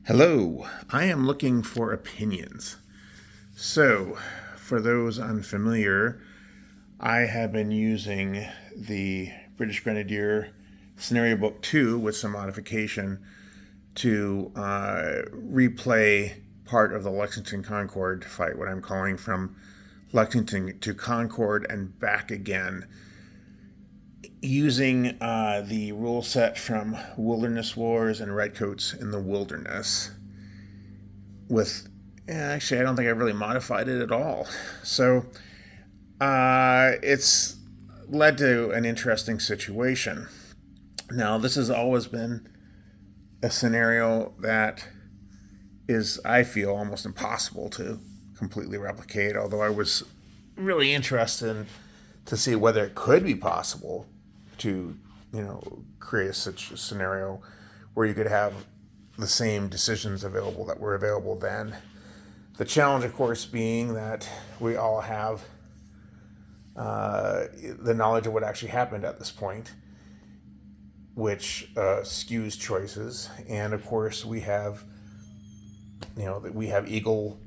Hello, I am looking for opinions. So, for those unfamiliar, I have been using the British Grenadier Scenario Book 2 with some modification to replay part of the Lexington Concord fight, what I'm calling from Lexington to Concord and back again, using the rule set from Wilderness Wars and Redcoats in the Wilderness. Actually, I don't think I've really modified it at all. So it's led to an interesting situation. Now, this has always been a scenario that is, I feel, almost impossible to completely replicate, although I was really interested to see whether it could be possible to, create such a scenario where you could have the same decisions available that were available then. The challenge, of course, being that we all have the knowledge of what actually happened at this point, which skews choices. And of course, we have eagle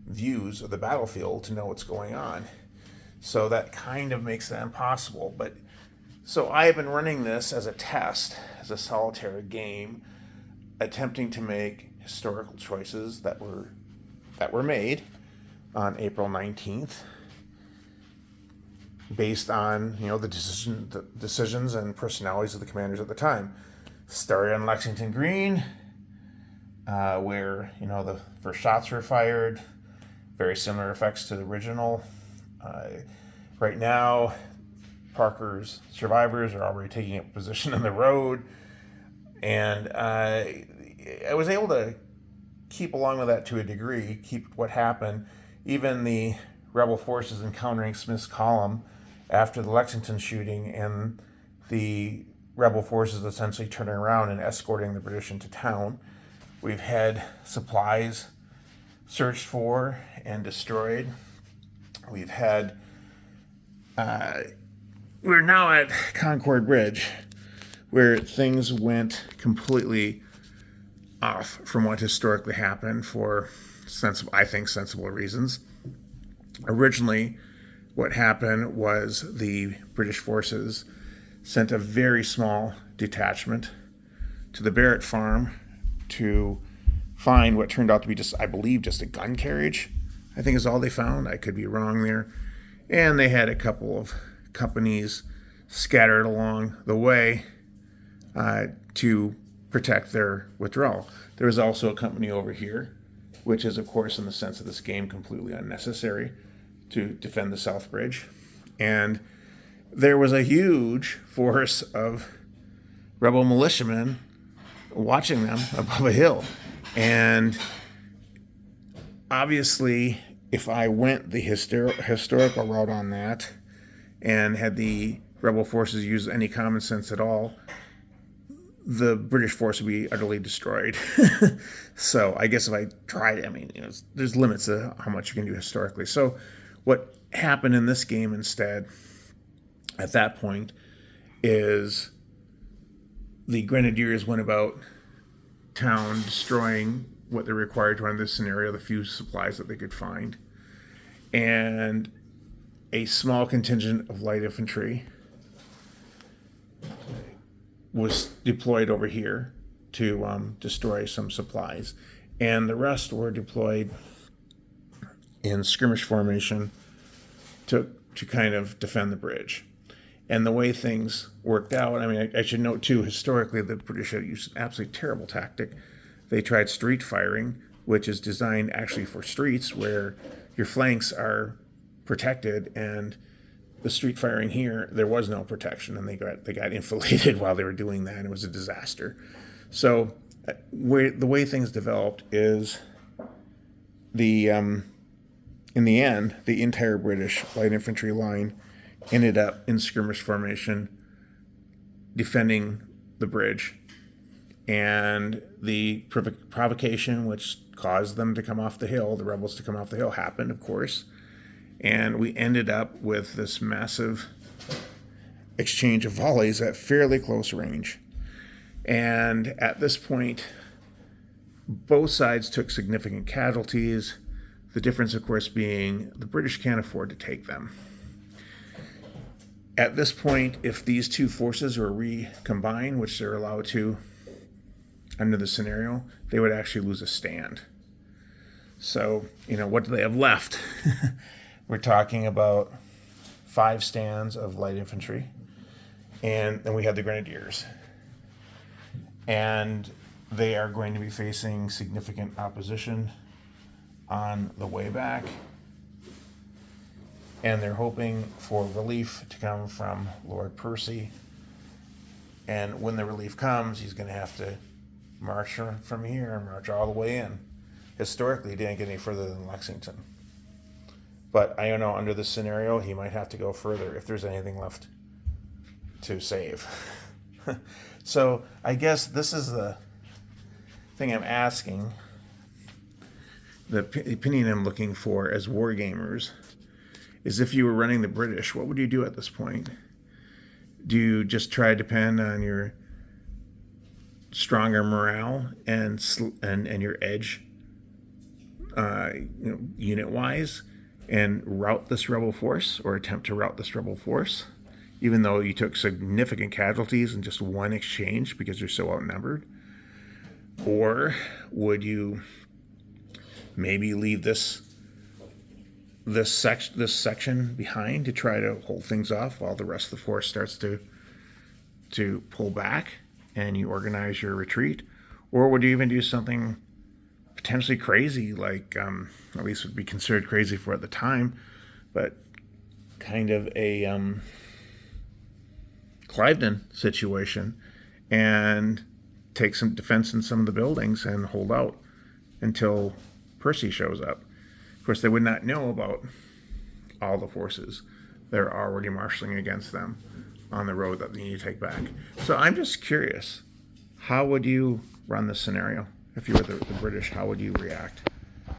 views of the battlefield to know what's going on. So that kind of makes that impossible. So I have been running this as a test, as a solitary game, attempting to make historical choices that were made on April 19th, based on the decisions and personalities of the commanders at the time. Started on Lexington Green, where the first shots were fired. Very similar effects to the original. Right now, Parker's survivors are already taking up position on the road, and I was able to keep along with that to a degree, keep what happened. Even the rebel forces encountering Smith's column after the Lexington shooting, and the rebel forces essentially turning around and escorting the British into town. We've had supplies searched for and destroyed. We've had we're now at Concord Bridge, where things went completely off from what historically happened for sensible reasons. Originally, what happened was the British forces sent a very small detachment to the Barrett farm to find what turned out to be just a gun carriage, I think is all they found. I could be wrong there. And they had a couple of companies scattered along the way to protect their withdrawal. There was also a company over here, which is, of course, in the sense of this game, completely unnecessary to defend the South Bridge. And there was a huge force of rebel militiamen watching them above a hill. And obviously, if I went the historical route on that and had the rebel forces use any common sense at all, the British force would be utterly destroyed. So I guess if I tried, there's limits to how much you can do historically. So what happened in this game instead, at that point, is the Grenadiers went about town destroying what they're required to run this scenario, the few supplies that they could find. And a small contingent of light infantry was deployed over here to destroy some supplies. And the rest were deployed in skirmish formation to kind of defend the bridge. And the way things worked out, I should note too, historically, the British had used an absolutely terrible tactic. They tried street firing, which is designed actually for streets where your flanks are protected, and the street firing here, there was no protection, and they got enfiladed while they were doing that, and it was a disaster. So the way things developed is in the end, the entire British light infantry line ended up in skirmish formation defending the bridge. And the provocation which caused them to come off the hill, the rebels to come off the hill, happened, of course. And we ended up with this massive exchange of volleys at fairly close range. And at this point, Both sides took significant casualties. The difference, of course, being the British can't afford to take them. At this point, if these two forces were recombined, which they're allowed to under the scenario, they would actually lose a stand. So, what do they have left? We're talking about 5 stands of light infantry, and then we have the grenadiers. And they are going to be facing significant opposition on the way back. And they're hoping for relief to come from Lord Percy. And when the relief comes, he's going to have to march from here and march all the way in. Historically, he didn't get any further than Lexington. But I don't know, under this scenario, he might have to go further if there's anything left to save. So I guess this is the thing I'm asking, the opinion I'm looking for as war gamers, is if you were running the British, what would you do at this point? Do you just try to depend on your stronger morale and your edge, unit-wise, and rout this rebel force, or attempt to rout this rebel force, even though you took significant casualties in just one exchange because you're so outnumbered? Or would you maybe leave this section behind to try to hold things off while the rest of the force starts to pull back and you organize your retreat? Or would you even do something potentially crazy, like at least would be considered crazy for at the time, but kind of a Cliveden situation, and take some defense in some of the buildings and hold out until Percy shows up? Of course, they would not know about all the forces that are already marshaling against them on the road that they need to take back. So I'm just curious, how would you run this scenario? If you were the British, how would you react?